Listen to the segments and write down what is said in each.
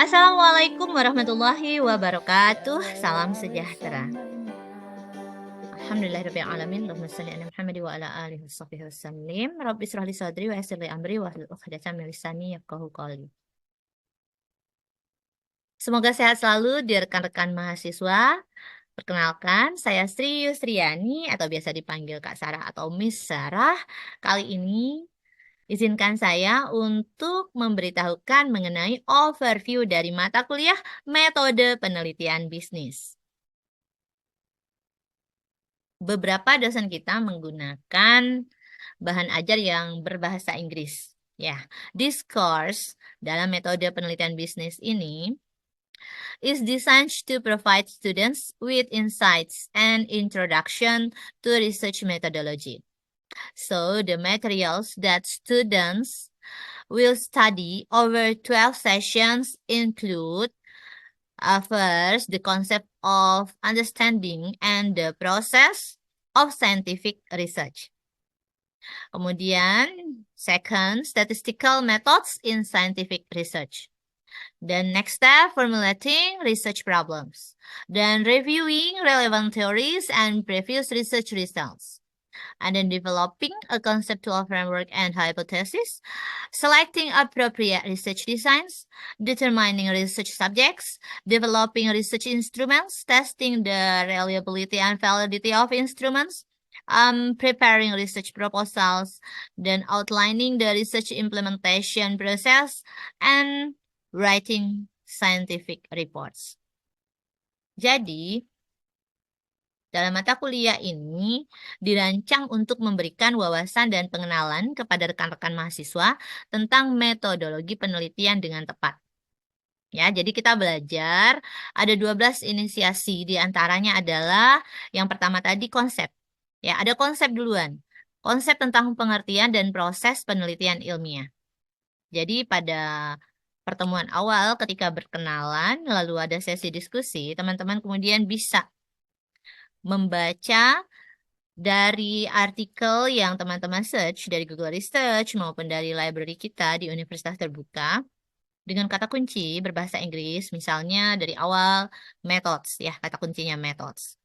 Assalamualaikum warahmatullahi wabarakatuh. Salam sejahtera. Alhamdulillahirrahmanirrahim. Allahumma salli ala Muhammad wa ala alihi washabihi wasallim. Rabbi israh li sadri wa yassir li amri wahlul 'uqdatam min lisani yafqahu qawli. Semoga sehat selalu di rekan-rekan mahasiswa. Perkenalkan, saya Sri Yusriani atau biasa dipanggil Kak Sarah atau Miss Sarah. Kali ini izinkan saya untuk memberitahukan mengenai overview dari mata kuliah metode penelitian bisnis. Beberapa dosen kita menggunakan bahan ajar yang berbahasa Inggris. Ya, this course dalam metode penelitian bisnis ini is designed to provide students with insights and introduction to research methodology. So the materials that students will study over 12 sessions include first, the concept of understanding and the process of scientific research. Kemudian, second, statistical methods in scientific research. Then next step, formulating research problems. Then reviewing relevant theories and previous research results. And then developing a conceptual framework and hypothesis, selecting appropriate research designs, determining research subjects, developing research instruments, testing the reliability and validity of instruments, preparing research proposals, then outlining the research implementation process, and writing scientific reports. Jadi, dalam mata kuliah ini dirancang untuk memberikan wawasan dan pengenalan kepada rekan-rekan mahasiswa tentang metodologi penelitian dengan tepat. Ya, jadi kita belajar ada 12 inisiasi, di antaranya adalah yang pertama tadi konsep. Ya, ada konsep duluan. Konsep tentang pengertian dan proses penelitian ilmiah. Jadi pada pertemuan awal ketika berkenalan lalu ada sesi diskusi, teman-teman kemudian bisa membaca dari artikel yang teman-teman search dari Google Research maupun dari library kita di Universitas Terbuka dengan kata kunci berbahasa Inggris, misalnya dari awal methods, ya kata kuncinya methods.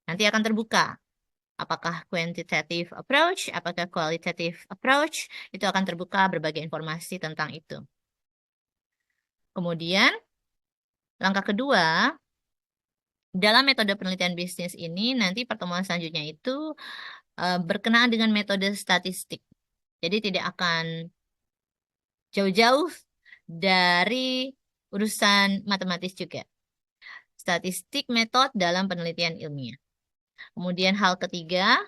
Nanti akan terbuka apakah quantitative approach, apakah qualitative approach, itu akan terbuka berbagai informasi tentang itu. Kemudian, langkah kedua, dalam metode penelitian bisnis ini, nanti pertemuan selanjutnya itu berkenaan dengan metode statistik. Jadi tidak akan jauh-jauh dari urusan matematis juga. Statistik metode dalam penelitian ilmiah. Kemudian hal ketiga,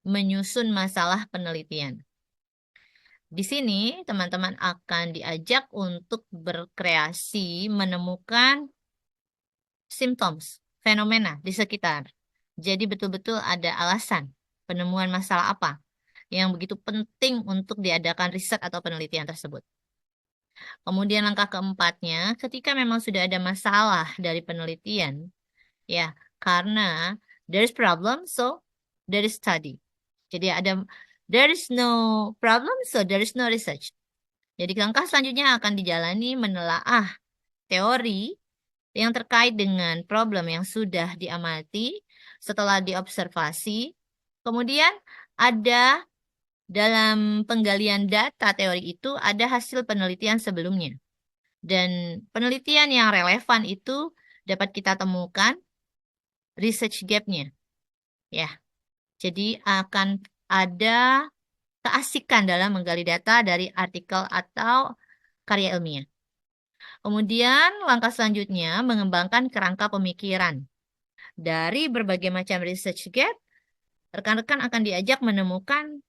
menyusun masalah penelitian. Di sini teman-teman akan diajak untuk berkreasi menemukan symptoms, fenomena di sekitar. Jadi betul-betul ada alasan penemuan masalah apa yang begitu penting untuk diadakan riset atau penelitian tersebut. Kemudian langkah keempatnya, ketika memang sudah ada masalah dari penelitian, ya karena there is problem, so there is study. Jadi there is no problem, so there is no research. Jadi langkah selanjutnya akan dijalani menelaah teori yang terkait dengan problem yang sudah diamati setelah diobservasi. Kemudian ada dalam penggalian data teori itu ada hasil penelitian sebelumnya. Dan penelitian yang relevan itu dapat kita temukan research gap-nya. Ya. Jadi akan ada keasikan dalam menggali data dari artikel atau karya ilmiah. Kemudian langkah selanjutnya mengembangkan kerangka pemikiran. Dari berbagai macam research gap, rekan-rekan akan diajak menemukan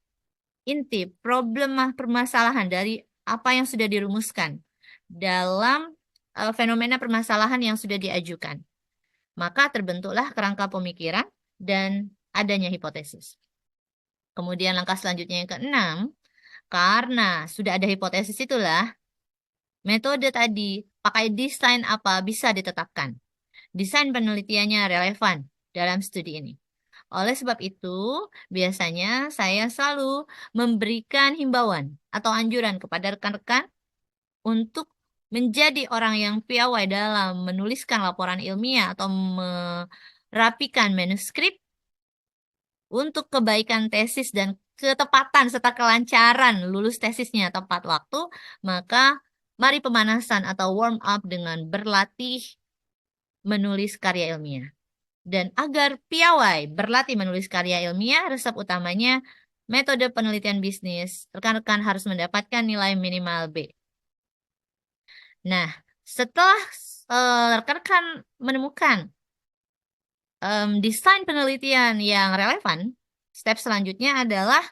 inti problem permasalahan dari apa yang sudah dirumuskan dalam fenomena permasalahan yang sudah diajukan. Maka terbentuklah kerangka pemikiran dan adanya hipotesis. Kemudian langkah selanjutnya yang keenam, karena sudah ada hipotesis itulah, metode tadi, pakai desain apa bisa ditetapkan. Desain penelitiannya relevan dalam studi ini. Oleh sebab itu, biasanya saya selalu memberikan himbauan atau anjuran kepada rekan-rekan untuk menjadi orang yang piawai dalam menuliskan laporan ilmiah atau merapikan manuskrip untuk kebaikan tesis dan ketepatan serta kelancaran lulus tesisnya tepat waktu, maka mari pemanasan atau warm up dengan berlatih menulis karya ilmiah. Dan agar piawai berlatih menulis karya ilmiah, resep utamanya metode penelitian bisnis, rekan-rekan harus mendapatkan nilai minimal B. Nah, setelah rekan-rekan menemukan desain penelitian yang relevan, step selanjutnya adalah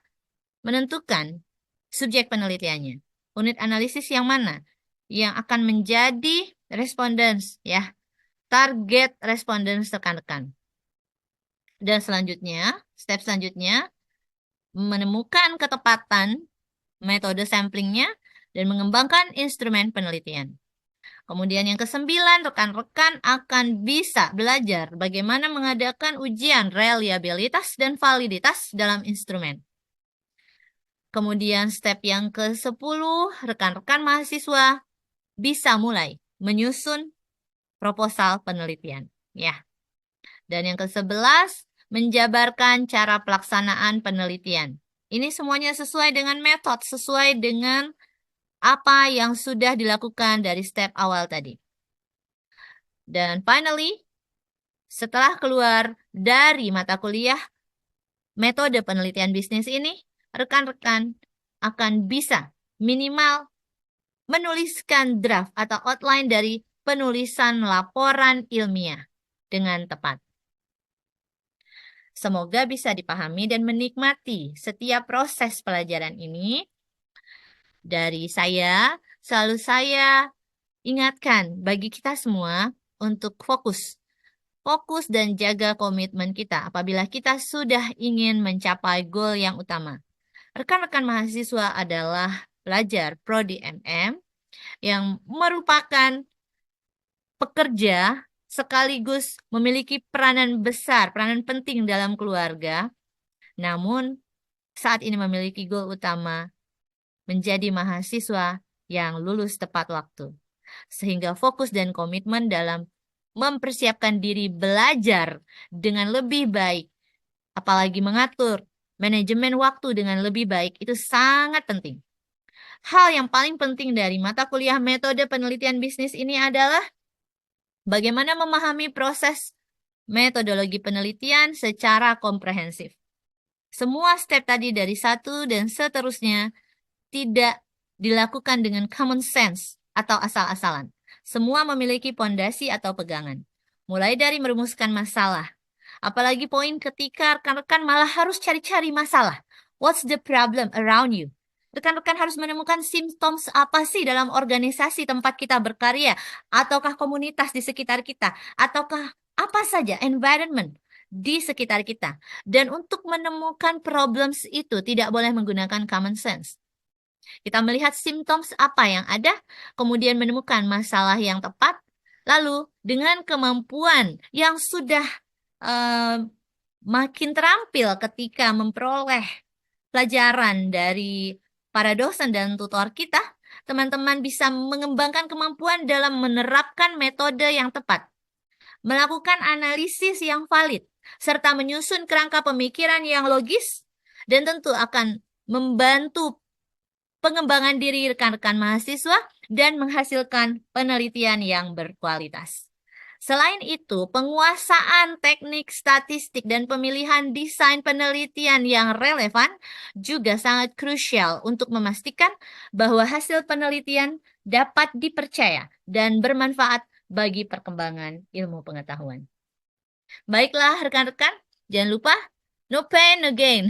menentukan subjek penelitiannya. Unit analisis yang mana yang akan menjadi respondents, ya, target respondents rekan-rekan. Dan selanjutnya, step selanjutnya, menemukan ketepatan metode samplingnya dan mengembangkan instrumen penelitian. Kemudian yang kesembilan, rekan-rekan akan bisa belajar bagaimana mengadakan ujian reliabilitas dan validitas dalam instrumen. Kemudian step yang ke-10, rekan-rekan mahasiswa bisa mulai menyusun proposal penelitian. Ya. Dan yang ke-11, menjabarkan cara pelaksanaan penelitian. Ini semuanya sesuai dengan metode, sesuai dengan apa yang sudah dilakukan dari step awal tadi. Dan finally, setelah keluar dari mata kuliah metode penelitian bisnis ini, rekan-rekan akan bisa minimal menuliskan draft atau outline dari penulisan laporan ilmiah dengan tepat. Semoga bisa dipahami dan menikmati setiap proses pelajaran ini. Dari saya, selalu saya ingatkan bagi kita semua untuk fokus. Fokus dan jaga komitmen kita apabila kita sudah ingin mencapai goal yang utama. Rekan-rekan mahasiswa adalah pelajar Prodi MM yang merupakan pekerja sekaligus memiliki peranan besar, peranan penting dalam keluarga. Namun, saat ini memiliki goal utama menjadi mahasiswa yang lulus tepat waktu. Sehingga fokus dan komitmen dalam mempersiapkan diri belajar dengan lebih baik, apalagi mengatur manajemen waktu dengan lebih baik, itu sangat penting. Hal yang paling penting dari mata kuliah metode penelitian bisnis ini adalah bagaimana memahami proses metodologi penelitian secara komprehensif. Semua step tadi dari satu dan seterusnya tidak dilakukan dengan common sense atau asal-asalan. Semua memiliki pondasi atau pegangan. Mulai dari merumuskan masalah. Apalagi poin ketika rekan-rekan malah harus cari-cari masalah. What's the problem around you? Rekan-rekan harus menemukan symptoms apa sih dalam organisasi tempat kita berkarya, ataukah komunitas di sekitar kita, ataukah apa saja environment di sekitar kita. Dan untuk menemukan problems itu tidak boleh menggunakan common sense. Kita melihat symptoms apa yang ada, kemudian menemukan masalah yang tepat, lalu dengan kemampuan yang sudah makin terampil ketika memperoleh pelajaran dari para dosen dan tutor kita, teman-teman bisa mengembangkan kemampuan dalam menerapkan metode yang tepat, melakukan analisis yang valid, serta menyusun kerangka pemikiran yang logis, dan tentu akan membantu pengembangan diri rekan-rekan mahasiswa dan menghasilkan penelitian yang berkualitas. Selain itu, penguasaan teknik statistik dan pemilihan desain penelitian yang relevan juga sangat krusial untuk memastikan bahwa hasil penelitian dapat dipercaya dan bermanfaat bagi perkembangan ilmu pengetahuan. Baiklah rekan-rekan, jangan lupa no pain, no gain.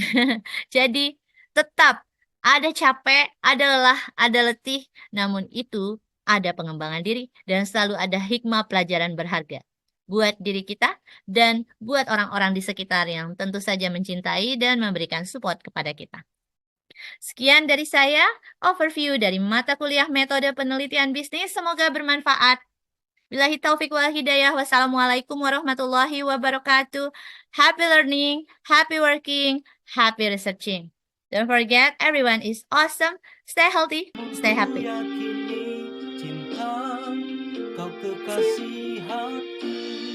Jadi tetap ada capek, ada lelah, ada letih, namun itu ada pengembangan diri dan selalu ada hikmah pelajaran berharga buat diri kita dan buat orang-orang di sekitar yang tentu saja mencintai dan memberikan support kepada kita. Sekian dari saya, overview dari mata kuliah metode penelitian bisnis. Semoga bermanfaat. Billahi taufiq wal hidayah. Wassalamualaikum warahmatullahi wabarakatuh. Happy learning, happy working, happy researching. Don't forget, everyone is awesome. Stay healthy, stay happy. kau kekasih hati.